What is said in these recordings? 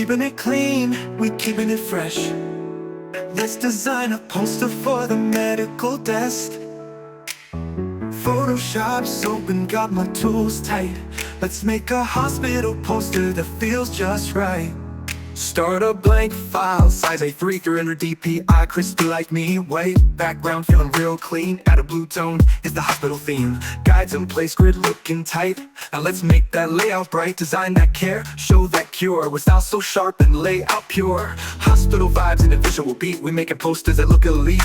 keeping it clean, we keeping it fresh. Let's design a poster for the medical desk. Photoshop's open, got my tools tight. Let's make a hospital poster that feels just right. Start a blank file, size A3, 300 DPI, crispy like me, white background feeling real clean. Add a blue tone, is the hospital theme. Guides in place, grid looking tight. Now let's make that layout bright, design that care, show that cure. With style so sharp and layout pure. Hospital vibes in a visual beat, we making posters that look elite.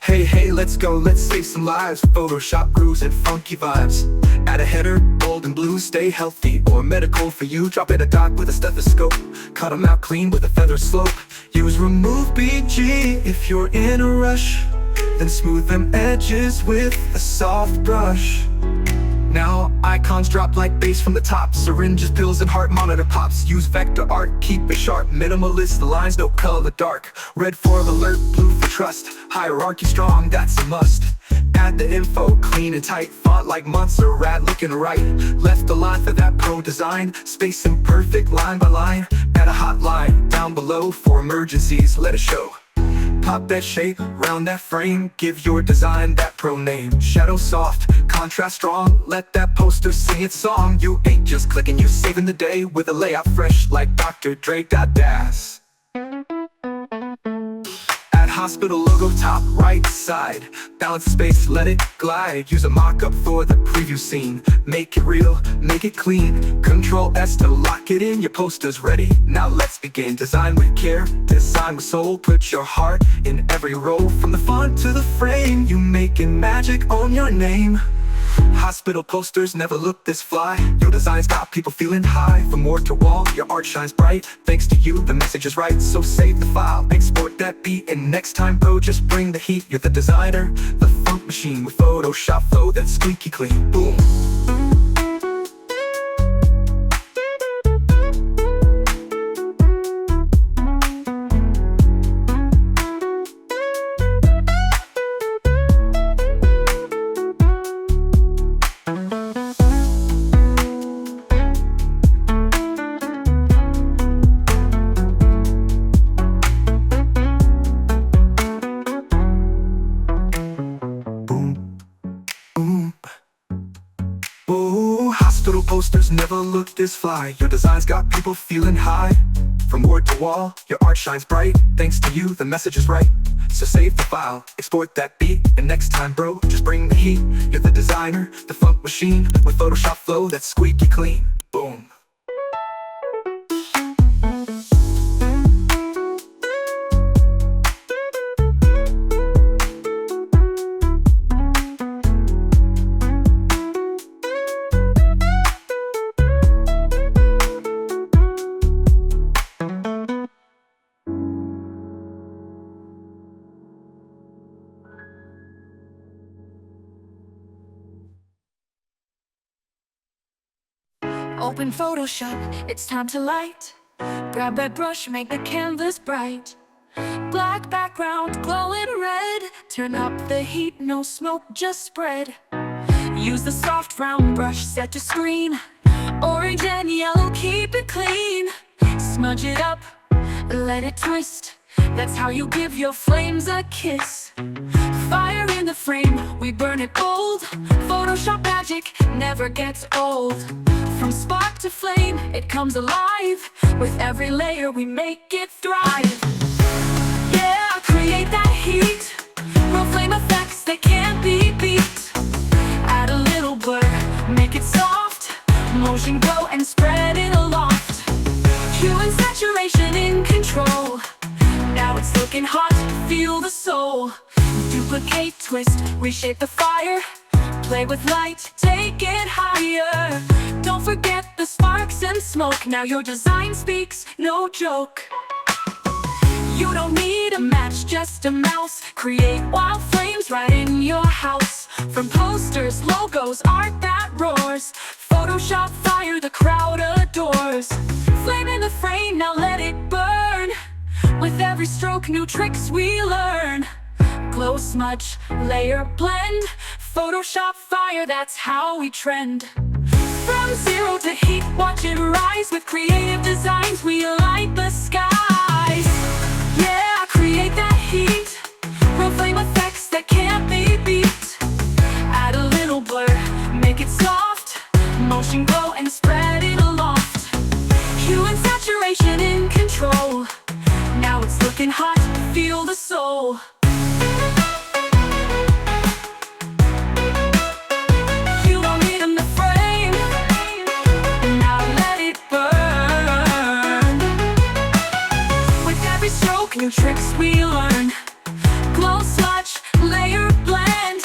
Hey, let's go, let's save some lives. Photoshop grooves and funky vibes. Add a header, bold and blue, stay healthy. Or medical for you, drop in a dot with a stethoscope. Cut them out clean with a feather slope. Use remove BG if you're in a rush. Then smooth them edges with a soft brush. Now icons drop like bass from the top. Syringes, pills, and heart monitor pops. Use vector art, keep it sharp. Minimalist, the lines no color dark. Red for alert, blue for trust. Hierarchy strong, that's a must. Add the info, clean and tight. Font like Montserrat, looking right. Left the line for that pro design. Spacing perfect, line by line. Add a hotline down below for emergencies, let it show. Pop that shape, round that frame. Give your design that pro name. Shadow soft, contrast strong. Let that poster sing its song. You ain't just clicking, you saving the day. With a layout fresh like Dr. Dre. Das. Add hospital logo top right side. Balance space, let it glide. Use a mock-up for the preview scene. Make it real, make it clean. Control S to lock it in. Your poster's ready, now let's begin. Design with care, design with soul. Put your heart in every row. From the font to the frame, you making magic on your name. Hospital posters never look this fly. Your design's got people feeling high. From wall to wall, your art shines bright. Thanks to you, the message is right. So save the file, export that beat. And next time, bro, just bring the heat. You're the designer, the funk machine. With Photoshop flow that's squeaky clean. Boom. Hospital posters never look this fly. Your design's got people feeling high. From word to wall, your art shines bright. Thanks to you, the message is right. So save the file, export that beat. And next time, bro, just bring the heat. You're the designer, the funk machine. With Photoshop flow that's squeaky clean. Boom. Open Photoshop, it's time to light. Grab that brush, make the canvas bright. Black background, glowing red. Turn up the heat, no smoke, just spread. Use the soft round brush, set to screen. Orange and yellow, keep it clean. Smudge it up, let it twist. That's how you give your flames a kiss. Fire in the frame, we burn it bold. Photoshop magic never gets old. From spark to flame, it comes alive. With every layer we make it thrive. Yeah, create that heat. Real flame effects that can't be beat. Add a little blur, make it soft. Motion glow and spread it aloft. Hue and saturation in control. Now it's looking hot, feel the soul. Duplicate, twist, reshape the fire. Play with light, take it higher. Don't forget the sparks and smoke. Now your design speaks, no joke. You don't need a match, just a mouse. Create wild flames right in your house. From posters, logos, art that roars. Photoshop fire, the crowd adores. Flame in the frame, now let it burn. With every stroke, new tricks we learn. Glow, smudge, layer, blend. Photoshop fire, that's how we trend. From zero to heat, watch it rise. With creative designs, we light the skies. Yeah, create that heat. Real flame effects that can't be beat. Add a little blur, make it soft. Motion glow and spread it aloft. Hue and saturation in control. Now it's looking hot, feel the soul. You don't need in the frame. Now let it burn. With every stroke, new tricks we learn. Glow, smudge, layer, blend.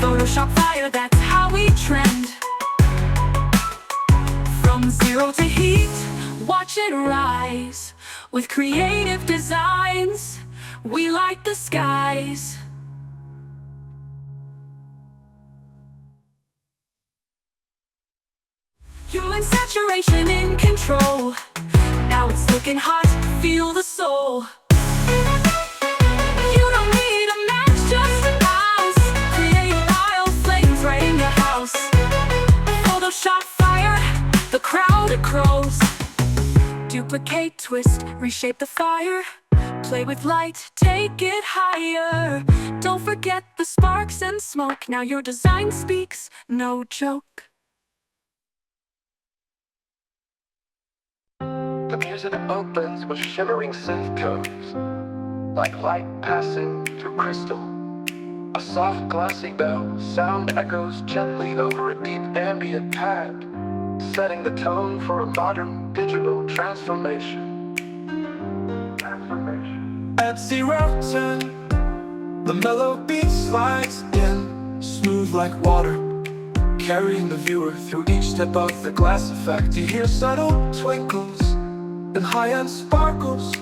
Photoshop fire, that's how we trend. From zero to heat, watch it rise. With creative designs, we light the skies. Hue and saturation in control. Now it's looking hot, feel the soul. You don't need a match, just a mouse. Create wild flames right in your house. Photoshop fire, the crowd of crows. Duplicate, twist, reshape the fire. Play with light, take it higher. Don't forget the sparks and smoke. Now your design speaks, no joke. The music opens with shimmering synth tones, like light passing through crystal. A soft glassy bell sound echoes gently over a deep ambient pad, setting the tone for a modern digital transformation. At 0 10, the mellow beat slides in, smooth like water, carrying the viewer through each step of the glass effect. You hear subtle twinkles and high-end sparkles,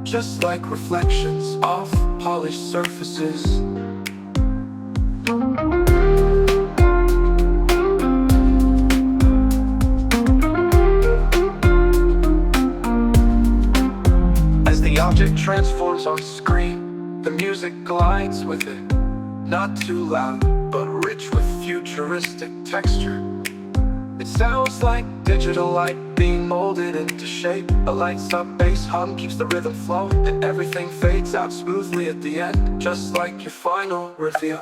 just like reflections off polished surfaces. As the object transforms on screen, the music glides with it, not too loud, but rich with futuristic texture. It sounds like digital light being molded into shape. A lights up bass hum keeps the rhythm flow, and everything fades out smoothly at the end, just like your final reveal.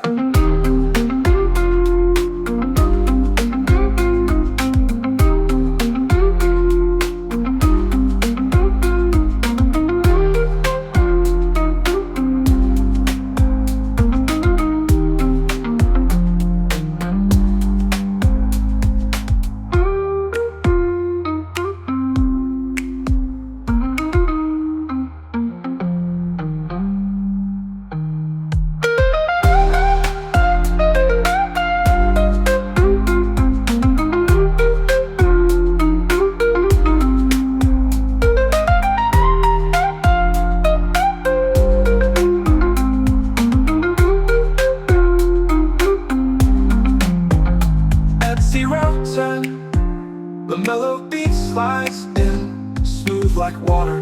The mellow beat slides in, smooth like water,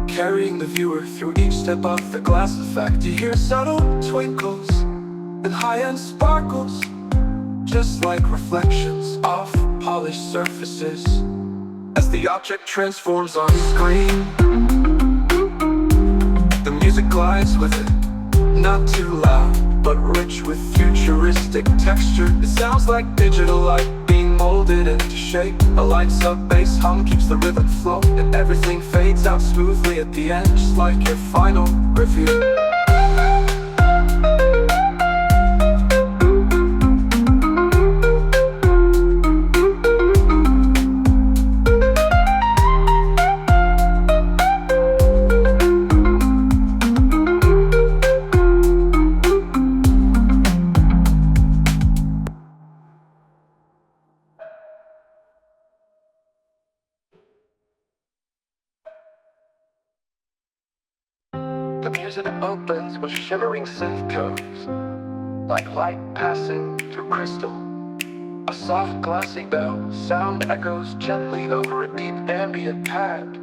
carrying the viewer through each step of the glass effect. You hear subtle twinkles and high-end sparkles, just like reflections off polished surfaces. As the object transforms on screen, the music glides with it, not too loud, but rich with futuristic texture. It sounds like digital light being molded into shape. A lights up bass hum keeps the rhythm flow, and everything fades out smoothly at the end, just like your final review. The music opens with shimmering synth tones, like light passing through crystal. A soft glassy bell sound echoes gently over a deep ambient pad,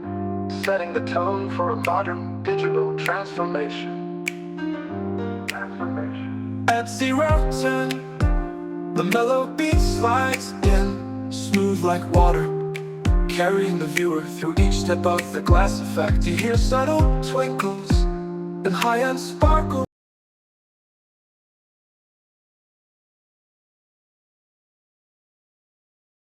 setting the tone for a modern digital transformation. At 0 10, the mellow beat slides in, smooth like water, carrying the viewer through each step of the glass effect. You hear subtle twinkles and high-end sparkles